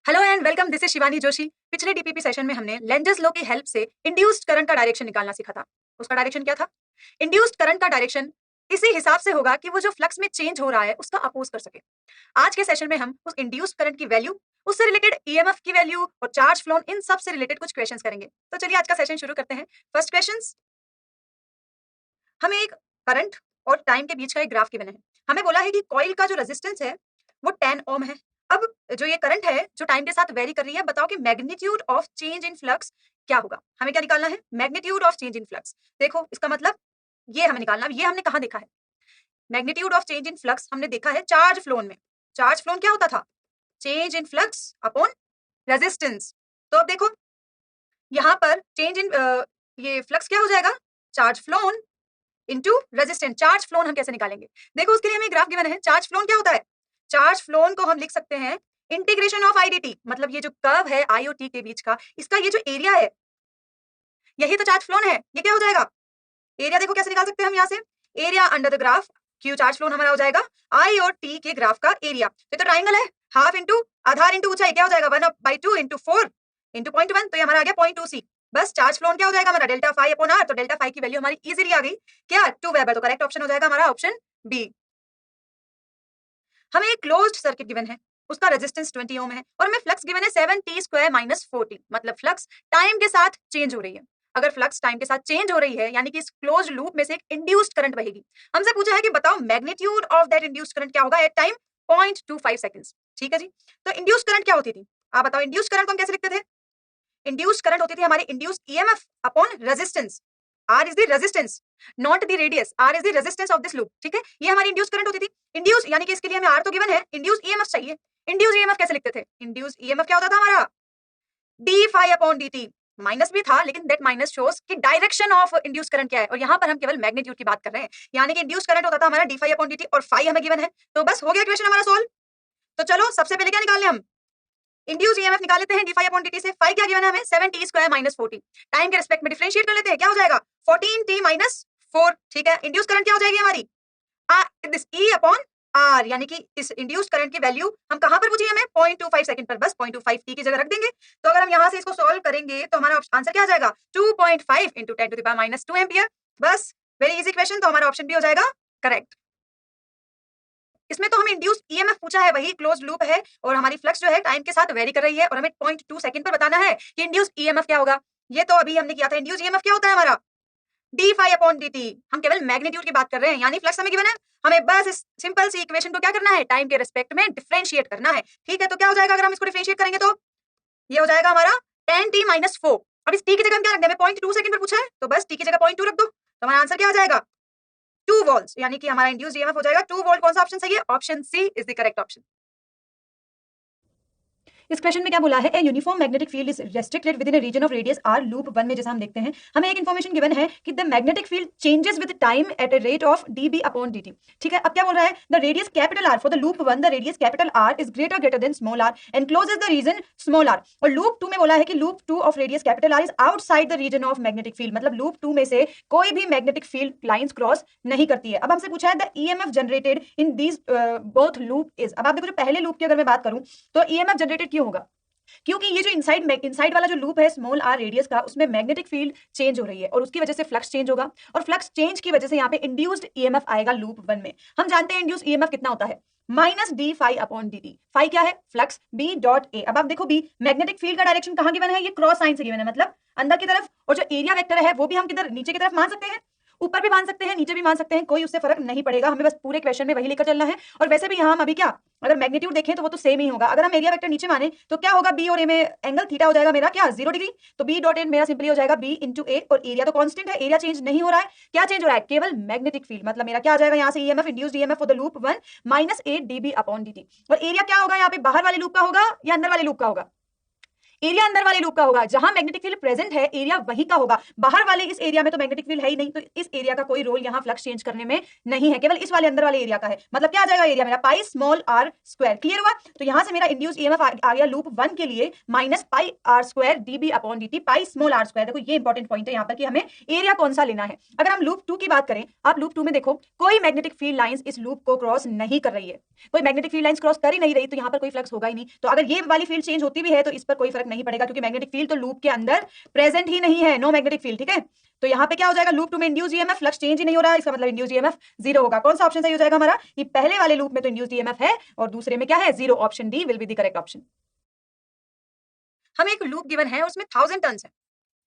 Hello and welcome, this is Shivani Joshi. पिछले DPP session में हमने लेंजर्स लॉ की हेल्प से इंड्यूस्ड करंट का डायरेक्शन निकालना सीखा था। उसका डायरेक्शन क्या था? इंड्यूस्ड करंट का डायरेक्शन इसी हिसाब से होगा कि वो जो फ्लक्स में चेंज हो रहा है उसका अपोज कर सके। आज के सेशन में हम उस इंड्यूस्ड करंट की वैल्यू, उससे रिलेटेड ईएमएफ की वैल्यू और चार्ज फ्लोन, इन सब से रिलेटेड कुछ क्वेश्चंस करेंगे। तो चलिए आज का सेशन शुरू करते हैं। फर्स्ट क्वेश्चन, हमें एक करंट और टाइम के बीच का एक ग्राफ गिवन है। हमें बोला है कि कॉइल का जो रेजिस्टेंस है वो 10 ओम है। अब जो ये करंट है जो टाइम के साथ वेरी कर रही है, बताओ कि magnitude of change in flux क्या होगा। हमें क्या निकालना है? Magnitude of change in flux. देखो इसका मतलब ये हमें निकालना, ये हमने कहाँ देखा है? Magnitude of change in flux हमने देखा है चार्ज फ्लोन में। चार्ज फ्लोन क्या होता था? Change in flux upon resistance. तो अब देखो यहाँ पर चेंज इन ये फ्लक्स क्या हो जाएगा? Charge phloem into resistance. Charge phloem हम कैसे निकालेंगे? देखो उसके लिए हमें ग्राफ गिवन है। चार्ज फ्लोन क्या होता है? चार्ज फ्लोन को हम लिख सकते हैं इंटीग्रेशन ऑफ आईडीटी, मतलब ये जो कर्व है आईओटी के बीच का, इसका ये जो एरिया है यही तो चार्ज फ्लोन है। ये क्या हो जाएगा? एरिया देखो कैसे निकाल सकते हैं हम यहाँ से? Area under the graph Q charge phloem हमारा हो जाएगा आई और टी के ग्राफ का एरिया। ये तो ट्राइंगल है, हाफ इंटू आधार इंटू ऊंचाई, क्या हो जाएगा? 1/2 इंटू 4 इंटू 0.1, तो ये हमारा आ गया 0.2 सी। बस चार्ज फ्लोन क्या हो जाएगा हमारा? Delta phi upon R. तो डेल्टा फाई की वैल्यू हमारी इजीली आ गई, क्या? 2 वेबर। तो करेक्ट ऑप्शन हो जाएगा हमारा ऑप्शन बी। हमें एक क्लोज्ड सर्किट गिवन है, उसका रेजिस्टेंस 20 ओम है और हमें फ्लक्स गिवन है 7t² - 40, मतलब फ्लक्स टाइम के साथ चेंज हो रही है। अगर फ्लक्स टाइम के साथ चेंज हो रही है यानी कि इस क्लोज्ड लूप में से एक इंड्यूस्ड करंट बहेगी। हमसे पूछा है कि बताओ magnitude of that induced current क्या होगा एट टाइम 0.25 सेकंड्स। ठीक है जी, तो इंड्यूस्ड करंट क्या होती थी? आप बताओ। इंड्यूस्ड करंट को हम कैसे लिखते थे? इंड्यूस्ड करंट होती थी हमारी induced EMF upon resistance. R is the resistance, not the radius. R is the resistance of this loop. ठीक है, ये हमारी इंड्यूस्ड करंट होती थी। इंड्यूस यानी कि इसके लिए हमें आर तो गिवन है, इंड्यूस्ड ईएमएफ चाहिए। इंड्यूस्ड ईएमएफ कैसे लिखते थे? इंड्यूस्ड ईएमएफ क्या होता था हमारा? D phi upon D T. Minus भी था लेकिन दैट माइनस शोज कि डायरेक्शन ऑफ इंड्यूस करंट क्या है, और यहाँ पर हम केवल मैग्नीट्यूड की बात कर रहे हैं। यानी कि इंड्यूस करंट होता था हमारा D phi upon D T और फाई हमें गिवन है। तो बस हो गया क्वेश्चन हमारा सोल्व। तो चलो सबसे पहले क्या निकालने हम? इंड्यूस ईएमएफ निकाल लेते हैं D phi upon D T से। फाई क्या गिवन है हमें? 7t² - 40। टाइम के रिस्पेक्ट में डिफरेंशिएट कर लेते हैं, क्या हो जाएगा? 14t - 4। ठीक है, इंड्यूस करंट क्या हो जाएगी हमारी? दिस ई अपॉन आर, यानी कि इस इंड्यूस्ड करंट की वैल्यू हम कहां पर पूछी हमें? 0.25 सेकंड पर। बस 0.25 टी की जगह रख देंगे। तो अगर हम यहां से इसको सॉल्व करेंगे तो हमारा आंसर क्या आ जाएगा? 2.5 इंटू 10⁻² एम्पियर। बस वेरी इजी क्वेश्चन, तो हमारा ऑप्शन बी हो जाएगा करेक्ट। इसमें तो हमें इंड्यूस्ड ईएमएफ पूछा है, वही क्लोज्ड लूप है और हमारी फ्लक्स जो है टाइम के साथ वेरी कर रही है और हमें 0.2 सेकंड पर बताना है कि इंड्यूस्ड ईएमएफ क्या होगा। ये तो अभी हमने किया था। इंड्यूस्ड ईएमएफ क्या होता है हमारा? D phi upon D T. हम केवल मैग्नीट्यूड की बात कर रहे हैं, यानी फ्लक्स हमें गिवन है, हमें बस इस सिंपल सी इक्वेशन को क्या करना है? टाइम के रिस्पेक्ट में डिफरेंशिएट करना है। ठीक है, तो क्या हो जाएगा अगर हम इसको डिफरेंशिएट करेंगे? तो ये हो जाएगा हमारा 10t - 4। अब इस t की जगह हम क्या रख दें? हमें 0.2 सेकंड पर पूछा है तो बस t की जगह 0.2 रख दो, तो हमारा आंसर क्या आ जाएगा? 2 वोल्ट, यानी कि हमारा इंड्यूस्ड ईएमएफ हो जाएगा 2 वोल्ट। कौन सा ऑप्शन सही है? Option C is the correct option. इस क्वेश्चन में क्या बोला है? A uniform magnetic field is restricted within a region of radius R. Loop 1 में जैसा हम देखते हैं हमें एक इन्फॉर्मेशन गिवन है कि the magnetic field changes with time at a rate of dB upon dt। ठीक है, अब क्या बोल रहा है? The radius capital R for the loop 1, the radius capital R is greater than small R encloses the region small R. और loop 2 में बोला है कि loop 2 of radius capital R is outside the region of magnetic field, मतलब loop 2 में से कोई भी मैग्नेटिक फील्ड लाइंस क्रॉस नहीं करती है। अब हमसे पूछा है the EMF generated in these both loop is. अब आप देखो जो पहले लूप की अगर मैं बात करूं तो ईएमएफ जनरेटेड क्यों होगा? क्योंकि ये जो इनसाइड वाला जो लूप है स्मॉल आर रेडियस का, उसमें मैग्नेटिक फील्ड चेंज हो रही है और उसकी वजह से फ्लक्स चेंज होगा और फ्लक्स चेंज की वजह से यहाँ पे इंड्यूस्ड ईएमएफ आएगा लूप 1 में। हम जानते हैं इंड्यूस्ड ईएमएफ कितना होता है? -d phi upon dt। Phi क्या है? Flux b dot a। अब आप देखो b मैग्नेटिक फील्ड का डायरेक्शन कहां गिवन है? ये क्रॉस साइन से गिवन है, मतलब अंदर की तरफ। और जो एरिया वेक्टर है वो भी हम किधर? नीचे की तरफ मान सकते हैं, ऊपर भी मान सकते हैं, नीचे भी मान सकते हैं, कोई उससे फर्क नहीं पड़ेगा। हमें बस पूरे क्वेश्चन में वही लेकर चलना है। और वैसे भी यहाँ हम अभी क्या, अगर मैग्नीट्यूड देखें तो वो तो सेम ही होगा। अगर हम एरिया वेक्टर नीचे माने तो क्या होगा? बी और ए में एंगल थीटा हो जाएगा मेरा क्या? 0 डिग्री। तो बी डॉट ए मेरा सिंपली हो जाएगा बी इंटू ए, और एरिया तो कांस्टेंट है, एरिया चेंज नहीं हो रहा है। क्या चेंज हो रहा है? केवल मैग्नेटिक फील्ड। मतलब मेरा क्या आ जाएगा यहाँ से? EMF, induced EMF for the loop 1 -8 dB upon dt। और एरिया क्या होगा यहाँ पे? बाहर वाले लूप का होगा या अंदर वाले लूप का होगा? एरिया अंदर वाले लूप का होगा, जहां मैग्नेटिक फील्ड प्रेजेंट है एरिया वही का होगा। बाहर वाले इस एरिया में तो मैग्नेटिक फील्ड है ही नहीं, तो इस एरिया का कोई रोल यहाँ फ्लक्स चेंज करने में नहीं है, केवल इस वाले अंदर वाले एरिया का है। मतलब क्या आ जाएगा एरिया मेरा pi small R square. Clear हुआ? तो यहां से मेरा इंड्यूस ईएमएफ आ गया लूप 1 के लिए minus pi R square DB upon dt pi small R square. देखो ये इंपॉर्टेंट पॉइंट है यहाँ पर कि हमें एरिया कौन सा लेना है। अगर हम लूप 2 की बात करें, आप लूप 2 में देखो कोई मैग्नेटिक फील्ड लाइंस इस लूप को क्रॉस नहीं कर रही है, कोई मैग्नेटिक फील्ड लाइंस क्रॉस कर ही नहीं रही, तो यहाँ पर कोई फ्लक्स होगा ही नहीं। तो अगर ये वाली फील्ड चेंज होती भी है तो इस पर कोई फर्क नहीं पड़ेगा, क्योंकि मैग्नेटिक फील्ड तो लूप के अंदर प्रेजेंट ही नहीं है, नो मैग्नेटिक फील्ड। ठीक है, तो यहाँ पे क्या हो जाएगा, लूप 2 में इंड्यूस ईएमएफ फ्लक्स चेंज ही नहीं हो रहा है, इसका मतलब इंड्यूस ईएमएफ जीरो होगा। कौन सा ऑप्शन सही हो जाएगा हमारा? ये पहले वाले लूप में तो इंड्यूस ईएमएफ है और दूसरे में क्या है, zero. Option D will be the correct option. हमें एक लूप गिवन है, उसमें 1000 टर्न्स है,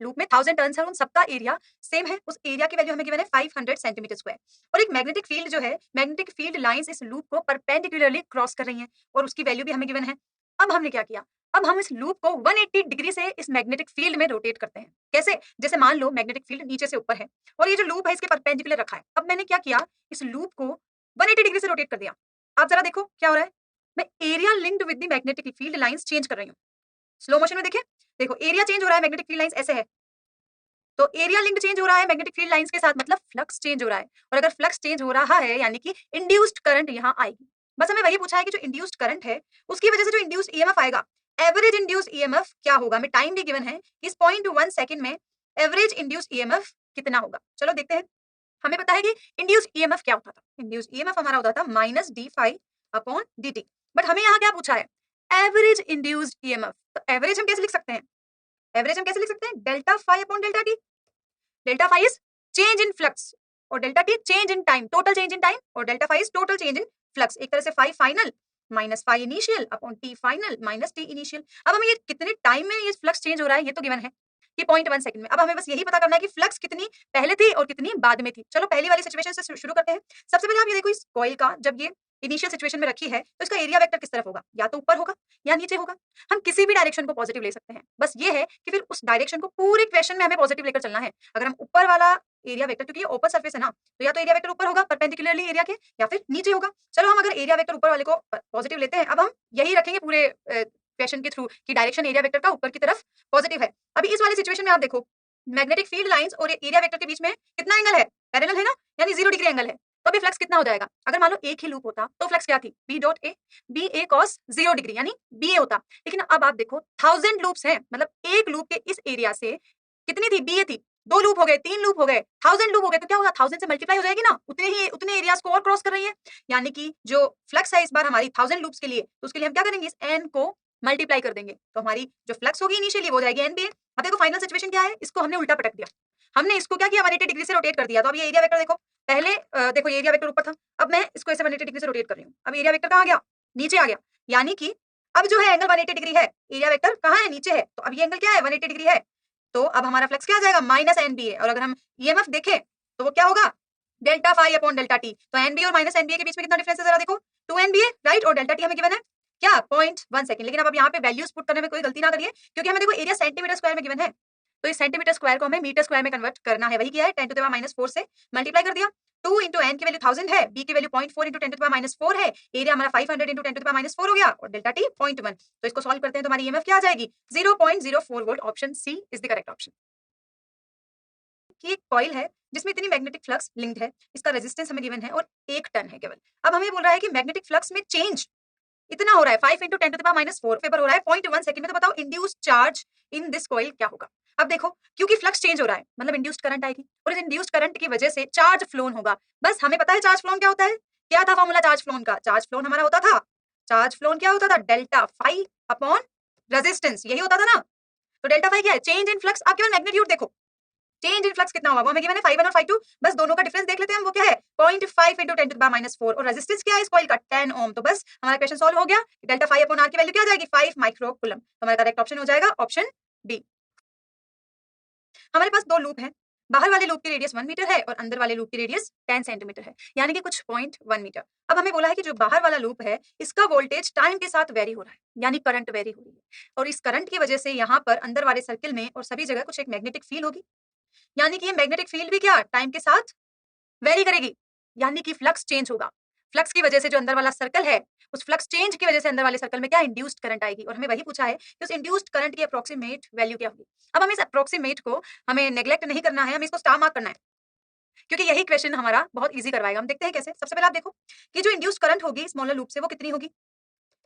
लूप में 1000 टर्न्स है, उन सबका एरिया सेम है, उस एरिया की वैल्यू हमें गिवन है 500 सेंटीमीटर स्क्वायर। और एक मैग्नेटिक फील्ड जो है, मैग्नेटिक फील्ड लाइंस इस लूप को परपेंडिकुलरली क्रॉस कर रही हैं और उसकी वैल्यू भी हमें गिवन है। अब हमने क्या किया, अब हम इस लूप को 180 डिग्री से इस मैग्नेटिक फील्ड में रोटेट करते हैं। कैसे? जैसे मान लो मैग्नेटिक फील्ड नीचे से ऊपर है और ये जो लूप है इसके परपेंडिकुलर रखा है। अब मैंने क्या किया, इस लूप को 180 डिग्री से रोटेट कर दिया। आप जरा देखो क्या हो रहा है, मैं area linked with the magnetic field lines change कर रही हूँ। स्लो मोशन में देखिए, देखो एरिया चेंज हो रहा है, मैग्नेटिक फील्ड लाइंस ऐसे है, तो एरिया लिंक चेंज हो रहा है मैग्नेटिक फील्ड लाइंस के साथ, मतलब फ्लक्स चेंज हो रहा है। और अगर फ्लक्स चेंज हो रहा है यानी कि इंड्यूस्ड करंट यहाँ आएगी। बस हमें वही पूछा है कि जो इंड्यूस्ड करंट है उसकी वजह से जो इंड्यूस्ड ईएमएफ आएगा, एवरेज इंड्यूस्ड ईएमएफ क्या होगा। हमें टाइम भी गिवन है कि इस 0.1 सेकंड में एवरेज इंड्यूस्ड ईएमएफ कितना होगा। चलो देखते हैं। हमें पता है कि इंड्यूस्ड ईएमएफ क्या होता था, इंड्यूस्ड ईएमएफ हमारा होता था minus D phi upon D T. But हमें यहाँ क्या पूछा है, एवरेज इंड्यूस्ड ईएमएफ। तो एवरेज हम कैसे लिख सकते हैं, एवरेज हम कैसे लिख सकते हैं, delta phi upon delta T. Delta phi is change in flux और delta T change in time, total change in time, और delta phi is total change in flux. एक तरह से phi final minus phi initial upon T final minus T initial. अब हमें ये कितने time में ये फ्लक्स चेंज हो रहा है ये तो गिवन है कि 0.1 सेकंड में। अब हमें बस यही पता करना है कि फ्लक्स कितनी पहले थी और कितनी बाद में थी। चलो पहली वाली सिचुएशन से शुरू करते हैं। सबसे पहले आप ये देखो, इस कॉइल का जब ये इनिशियल सिचुएशन में रखी है तो इसका एरिया वेक्टर किस तरफ होगा, या तो ऊपर होगा या नीचे होगा। हम किसी भी डायरेक्शन को पॉजिटिव ले सकते हैं, बस ये है कि फिर उस डायरेक्शन को पूरे क्वेश्चन में हमें पॉजिटिव लेकर चलना है। अगर हम ऊपर वाला एरिया वेक्टर, क्योंकि ये ओपन सरफेस है ना, तो या तो एरिया वेक्टर ऊपर होगा परपेंडिकुलरली एरिया के, या फिर नीचे होगा। चलो हम अगर एरिया वेक्टर ऊपर वाले को पॉजिटिव लेते हैं, अब हम यही रखेंगे पूरे क्वेश्चन के थ्रू कि डायरेक्शन एरिया वेक्टर का ऊपर की तरफ पॉजिटिव है। अभी इस वाली सिचुएशन में आप देखो, मैग्नेटिक फील्ड लाइंस और एरिया वेक्टर के बीच में कितना एंगल है, पैरेलल है ना, यानी 0 डिग्री एंगल है। तो अभी फ्लक्स कितना हो जाएगा, अगर मान लो एक ही लूप होता तो फ्लक्स क्या थी, B dot A, B A cos 0 degree यानी बी ए होता। लेकिन अब आप देखो 1000 लूप्स हैं, मतलब एक लूप के इस एरिया से कितनी थी, बी ए थी। 2 लूप हो गए, 3 लूप हो गए, 1000 लूप हो गए, तो क्या होगा, 1000 से मल्टीप्लाई हो जाएगी ना, उतने एरियाज को और क्रॉस कर रही है। यानी कि जो फ्लक्स है इस बार हमारी 1000 लूप्स के लिए, तो उसके लिए हम क्या करेंगे, इस एन को मल्टीप्लाई कर देंगे, तो हमारी जो फ्लक्स होगी इनिशियली वो हो जाएगी एन बी ए। अब देखो फाइनल सिचुएशन क्या है, इसको हमने उल्टा पटक दिया, हमने इसको क्या किया, 180 डिग्री से रोटेट कर दिया। तो अब ये एरिया वेक्टर देखो, पहले देखो ये एरिया वेक्टर ऊपर था, अब मैं इसको ऐसे 180 डिग्री से रोटेट कर रही हूँ। अब एरिया वेक्टर कहाँ गया, नीचे आ गया, यानी कि अब जो है एंगल 180 डिग्री है, एरिया वेक्टर कहाँ है, नीचे है, तो अब ये एंगल क्या है, 180 डिग्री है। तो अब हमारा फ्लक्स क्या आ जाएगा, माइनस एन बी ए। और अगर हम ईएमएफ देखें तो वो क्या होगा, delta phi upon delta T. तो एन बी और माइनस एन बी के बीच में कितना डिफरेंस है, जरा देखो, 2 एन बी ए राइट, और डेल्टा टी हमें गिवन है क्या, 0.1 सेकंड। लेकिन अब यहाँ पे वैल्यूज पुट करने में कोई गलती ना करिए, क्योंकि हमें देखो एरिया सेंटीमीटर स्क्वायर में गिवन है, तो इस सेंटीमीटर स्क्वायर को हमें मीटर स्क्वायर में कन्वर्ट करना है। वही किया है, 10 टू द पावर -4 से मल्टीप्लाई कर दिया। 2 इंटू एन की वैल्यू 1000 है, बी की value 0.4 into 10 to the power -4 है, एरिया हमारा 500 इंटू 10 टू द पावर -4 हो गया, और डेल्टा टी 0.1। तो इसको सॉल्व करते हैं तो हमारी ईएमएफ क्या आ जाएगी, 0.04 volt. Option C is the correct option. कि एक कॉइल है जिसमें इतनी मैग्नेटिक फ्लक्स लिंक्ड है, इसका रेजिस्टेंस हमें गिवन है और 1 टन है केवल। अब हमें बोल रहा है कि मैग्नेटिक फ्लक्स में चेंज इतना हो रहा है, 5 into 10 to the power -4 weber हो रहा है 0.1 सेकंड में। तो बताओ induced charge in this coil क्या होगा। अब देखो, क्योंकि फ्लक्स चेंज हो रहा है मतलब इंड्यूस्ड करंट आएगी, और इस इंड्यूस्ड करंट की वजह से चार्ज फ्लोन होगा। बस हमें पता है चार्ज फ्लोन क्या होता है, क्या था फॉर्मूला चार्ज फ्लोन का, चार्ज फ्लोन हमारा होता था, चार्ज फ्लोन क्या होता था, डेल्टा फाई अपॉन रेजिस्टेंस, यही होता था ना। तो डेल्टा फाई क्या है, चेंज इन फ्लक्स। आप केवल मैग्नीट्यूड देखो, चेंज इन फ्लक्स कितना होगा, वो हमें गिवन है 5 1 और 5 2, बस दोनों का डिफरेंस देख लेते हैं हम, वो क्या है 0.5 इंटू 10 टू द पावर -4, और रेजिस्टेंस क्या है इस कॉइल का 10 ओम। तो बस हमारा क्वेश्चन सॉल्व हो गया, डेल्टा फाई अपॉन आर की वैल्यू क्या आ जाएगी, 5 माइक्रो कूलम। तो हमारा करेक्ट ऑप्शन हो जाएगा ऑप्शन बी। हमारे पास 2 लूप हैं, बाहर वाले लूप की रेडियस 1 मीटर है और अंदर वाले लूप की रेडियस 10 सेंटीमीटर है, यानी कि कुछ 0.1 मीटर। अब हमें बोला है कि जो बाहर वाला लूप है इसका वोल्टेज टाइम के साथ वेरी हो रहा है, यानी करंट वेरी हो रही है, और इस करंट की वजह से यहाँ पर अंदर वाले सर्किल में और सभी जगह कुछ एक मैग्नेटिक फील्ड होगी, यानी कि ये मैग्नेटिक फील्ड भी क्या टाइम के साथ वेरी करेगी, यानी कि फ्लक्स चेंज होगा। फ्लक्स की वजह से जो अंदर वाला सर्कल है, उस फ्लक्स चेंज की वजह से अंदर वाले सर्कल में क्या इंड्यूस्ड करंट आएगी, और हमें वही पूछा है कि उस इंड्यूस्ड करंट की अप्रोक्सीमेट वैल्यू क्या होगी। अब हमें इस अप्रोक्सीमेट को हमें नेग्लेक्ट नहीं करना है, हमें इसको स्टार मार्क करना है, क्योंकि यही क्वेश्चन हमारा बहुत ईजी करवाएगा। हम देखते हैं कैसे। सबसे पहले आप देखो कि जो इंड्यूस्ड करंट होगी स्मॉलर लूप से वो कितनी होगी,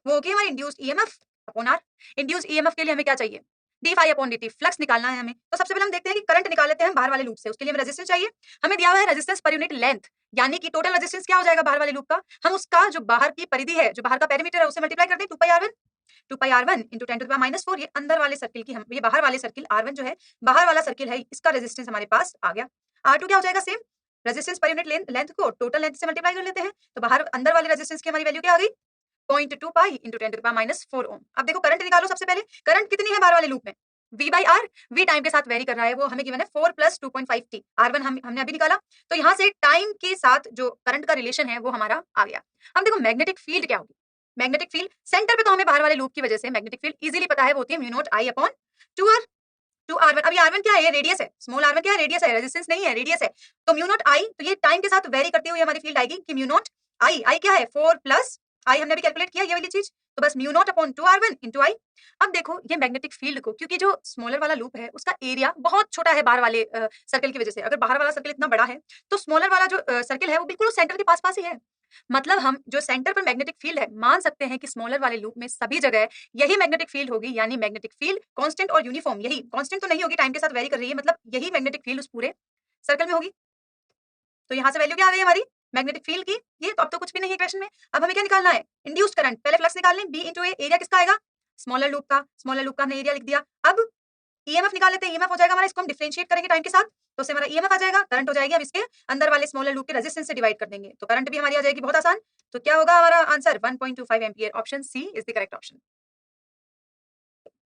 वो होगी हमारी induced EMF upon R. Induced EMF के लिए हमें क्या चाहिए, D phi upon dt, flux निकालना है हमें। तो सबसे पहले हम देखते हैं कि करंट निकाल लेते हैं बाहर वाले लूप से। उसके लिए हमें रेजिस्टेंस चाहिए, हमें दिया हुआ है रेजिस्टेंस पर यूनिट लेंथ, यानी कि टोटल रेजिस्टेंस क्या हो जाएगा बाहर वाले लूप का, हम उसका जो बाहर की परिधि है, जो बाहर का पेरीमीटर है, उसे मल्टीप्लाई कर दें 2πr1, 2πr1 इंटू 10⁻⁴। ये अंदर वाले सर्किल की, हम ये बाहर वाले सर्किल R1 जो है बाहर वाला सर्किल है, इसका रेजिस्टेंस हमारे पास आ गया। R2 क्या हो जाएगा, same resistance per unit length को टोटल लेंथ से मल्टीप्लाई कर लेते हैं, तो बाहर अंदर वाले रेजिस्टेंस की हमारी वैल्यू क्या आ गई, 0.2 पाई इंटू 10⁻⁴ ओम। अब देखो करंट निकालो। सबसे पहले करंट कितनी है बाहर वाले लूप में, V by R. V time के साथ वेरी कर रहा है, वो हमें गिवन है 4 + 2.5 t। R1 हमने अभी निकाला, तो यहाँ से टाइम के साथ जो करंट का रिलेशन है वो हमारा आ गया। अब देखो मैग्नेटिक फील्ड क्या होगी, मैग्नेटिक फील्ड सेंटर पे तो हमें बाहर वाले लूप की वजह से मैग्नेटिक फील्ड इजीली पता है, वो होती है mu naught I upon 2r, 2r1। अभी R1 क्या है, रेडियस है, स्मॉल r1 क्या है, रेडियस है, रेजिस्टेंस नहीं है, रेडियस है। तो म्यू नॉट I, तो ये टाइम के साथ वेरी करते हुए हमारी फील्ड आएगी कि म्यू नॉट I क्या है 4 + I, हमने भी कैलकुलेट किया ये वाली चीज, तो बस mu naught upon 2r1 into I। अब देखो ये मैग्नेटिक फील्ड को, क्योंकि जो स्मॉलर वाला लूप है उसका एरिया बहुत छोटा है बाहर वाले सर्कल की वजह से, अगर बाहर वाला सर्कल इतना बड़ा है तो स्मॉलर वाला जो सर्कल है वो बिल्कुल सेंटर के पास पास ही है। मतलब हम जो सेंटर पर मैग्नेटिक फील्ड है, मान सकते हैं कि स्मॉलर वाले लूप में सभी जगह यही मैग्नेटिक फील्ड होगी, यानी मैग्नेटिक फील्ड कांस्टेंट और यूनिफॉर्म, यही कांस्टेंट तो नहीं होगी, टाइम के साथ वेरी कर रही है, मतलब यही मैग्नेटिक फील्ड उस पूरे सर्कल में होगी। तो यहाँ से वैल्यू क्या आ गई हमारी मैग्नेटिक फील्ड की, ये तो अब तो कुछ भी नहीं है क्वेश्चन में। अब हमें क्या निकालना है, इंड्यूस्ड करंट। पहले फ्लक्स निकाल लें, बी इंटू ए, एरिया किसका आएगा, स्मॉलर लूप का, स्मॉलर लूप का हमने एरिया लिख दिया। अब ईएमएफ निकाल लेते हैं, ईएमएफ हो जाएगा हमारा, इसको हम डिफरेंशिएट करेंगे टाइम के साथ, तो उससे हमारा ईएमएफ आ जाएगा, करंट हो जाएगी, हम इसके अंदर वाले स्मॉलर लूप के रेजिस्टेंस से डिवाइड कर देंगे, तो करंट भी हमारी आ जाएगी, बहुत आसान। तो क्या होगा हमारा answer, 1.25 ampere, option C is the correct option.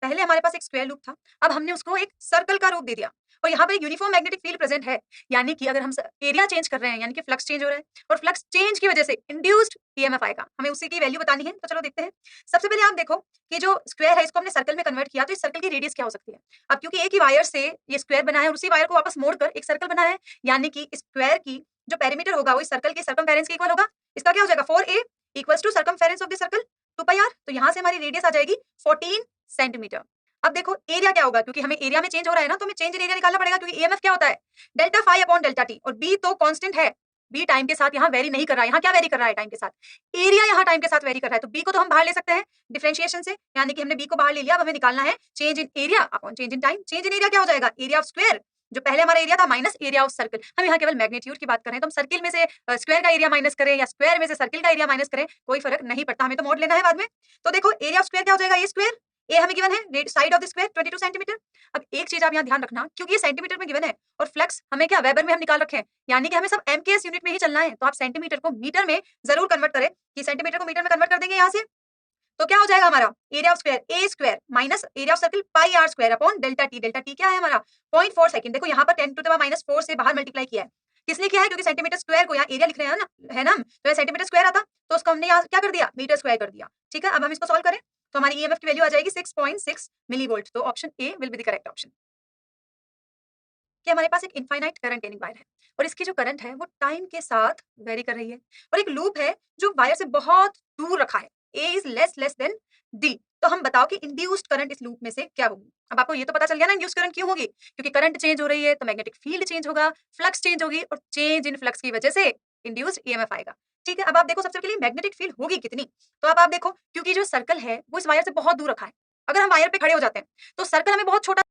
पहले हमारे पास एक स्क्वायर लूप था, अब हमने उसको एक सर्कल का रूप दे दिया, और यहाँ पर एक यूनिफॉर्म मैग्नेटिक फील्ड प्रेजेंट है, यानी कि अगर हम एरिया चेंज कर रहे हैं, यानी कि फ्लक्स चेंज हो रहा है, और फ्लक्स चेंज की वजह से इंड्यूस्ड ईएमएफ आएगा, हमें उसी की वैल्यू बतानी है। तो चलो देखते हैं। सबसे पहले आप देखो कि जो स्क्वायर है इसको हमने सर्कल में कन्वर्ट किया, तो इस सर्कल की रेडियस क्या हो सकती है। अब क्योंकि एक ही वायर से ये स्क्वायर बना है और उसी वायर को वापस मोड़कर एक सर्कल बना है, यानी कि स्क्वायर की जो पेरीमीटर होगा वो इस सर्कल के सर्कमफेरेंस के इक्वल होगा। इसका क्या हो जाएगा, 4a equals to circumference of the circle 2πr, तो यहाँ से हमारी रेडियस आ जाएगी 14 सेंटीमीटर। अब देखो एरिया क्या होगा, क्योंकि हमें एरिया में चेंज हो रहा है ना, तो हमें चेंज इन एरिया निकालना पड़ेगा, क्योंकि ईएमएफ क्या होता है, delta phi upon delta T, और बी तो कांस्टेंट है, बी टाइम के साथ यहाँ वेरी नहीं कर रहा है, यहाँ क्या वेरी कर रहा है टाइम के साथ, एरिया यहाँ टाइम के साथ वेरी कर रहा है, तो बी को तो हम बाहर ले सकते हैं डिफरेंशिएशन से, यानी कि हमने बी को बाहर ले लिया। अब हमें निकालना है change in area upon change in time. Change in area क्या हो जाएगा, एरिया ऑफ स्क्वायर, जो पहले हमारा एरिया था, माइनस एरिया ऑफ सर्कल। हम यहाँ केवल मैग्नीट्यूड की बात कर रहे हैं, तो हम सर्किल में से स्क्वायर का एरिया माइनस करें या स्क्वायर में से सर्किल का एरिया माइनस करें, कोई फर्क नहीं पड़ता, हमें तो मोड लेना है बाद में। तो देखो एरिया ऑफ स्क्वायर क्या हो जाएगा, ए स्क्वायर, ए हमें गिवन है, side of the square 22 centimetre. अब एक चीज आप यहाँ ध्यान रखना, क्योंकि ये सेंटीमीटर में गिवन है और फ्लक्स हमें क्या वेबर में हम निकाल रखे हैं, यानी कि हमें सब एमकेएस यूनिट में ही चलना है, तो आप सेंटीमीटर को मीटर में जरूर कन्वर्ट करें, कि सेंटीमीटर को मीटर में कन्वर्ट कर देंगे यहाँ से, तो क्या हो जाएगा हमारा area of square A square minus area of circle pi R square upon delta T. Delta T क्या है हमारा 0.4 सेकंड। देखो यहाँ पर 10⁻⁴ से बाहर मल्टीप्लाई किया है, किस लिए किया है, क्योंकि सेंटीमीटर स्क्वायर को यहाँ एरिया लिख रहे हैं ना, है ना, तो ये सेंटीमीटर स्क्वायर आता, तो उसको हमने यहाँ क्या कर दिया, मीटर स्क्वायर कर दिया। ठीक है, अब हम इसको सॉल्व करें तो हमारी ईएमएफ की वैल्यू आ जाएगी 6.6 मिलीवोल्ट, तो option A will be the correct option. कि हमारे पास एक इनफाइनाइट करंट यानी वायर है, और इसकी जो करंट है वो टाइम के साथ वेरी कर रही है, और एक लूप है जो वायर से बहुत दूर रखा है, ए इज लेस देन डी। तो हम बताओ कि इंड्यूस्ड करंट इस लूप में से क्या होगी। अब आपको ये तो पता चल गया ना इंड्यूस्ड करंट क्यों होगी, क्योंकि करंट चेंज हो रही है तो मैग्नेटिक फील्ड चेंज होगा, फ्लक्स चेंज होगी, और चेंज इन फ्लक्स की वजह से इंड्यूस्ड ईएमएफ आएगा। ठीक है, अब आप देखो सबसे पहले मैग्नेटिक फील्ड होगी कितनी, तो अब आप देखो क्योंकि जो सर्कल है वो इस वायर से बहुत दूर रखा है, अगर हम वायर पे खड़े हो जाते हैं तो सर्कल हमें बहुत छोटा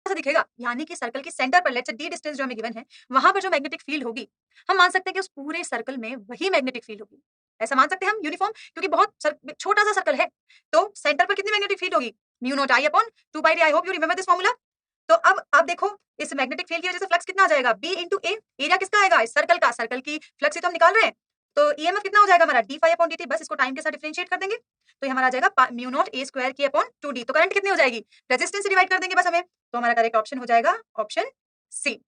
दिखेगा, यानी कि सर्कल के सेंटर पर लेट्स से डी डिस्टेंस जो हमें गिवन है, वहां पर जो मैग्नेटिक फील्ड होगी, हम मान सकते हैं कि उस पूरे सर्कल में वही मैग्नेटिक फील्ड होगी, ऐसा मान सकते हैं हम यूनिफॉर्म, क्योंकि बहुत छोटा सा सर्कल है, तो सेंटर पर कितनी मैग्नेटिक फील्ड होगी, mu not I upon 2πd। I hope you remember this formula. तो अब आप देखो इस मैग्नेटिक फील्ड की वजह से फ्लक्स कितना आ जाएगा, बी इंटू ए, एरिया किसका आएगा, इस सर्कल का, सर्कल की फ्लक्स ही तो हम निकाल रहे हैं, तो ईएमएफ कितना हो जाएगा हमारा D phi upon D T, बस इसको टाइम के साथ डिफरेंशिएट कर देंगे, तो ये हमारा आ जाएगा म्यू नॉट ए स्क्वायर की अपॉन 2d। तो करंट कितनी हो जाएगी, रेजिस्टेंस से डिवाइड कर देंगे बस हमें, तो हमारा करेक्ट ऑप्शन हो जाएगा ऑप्शन सी।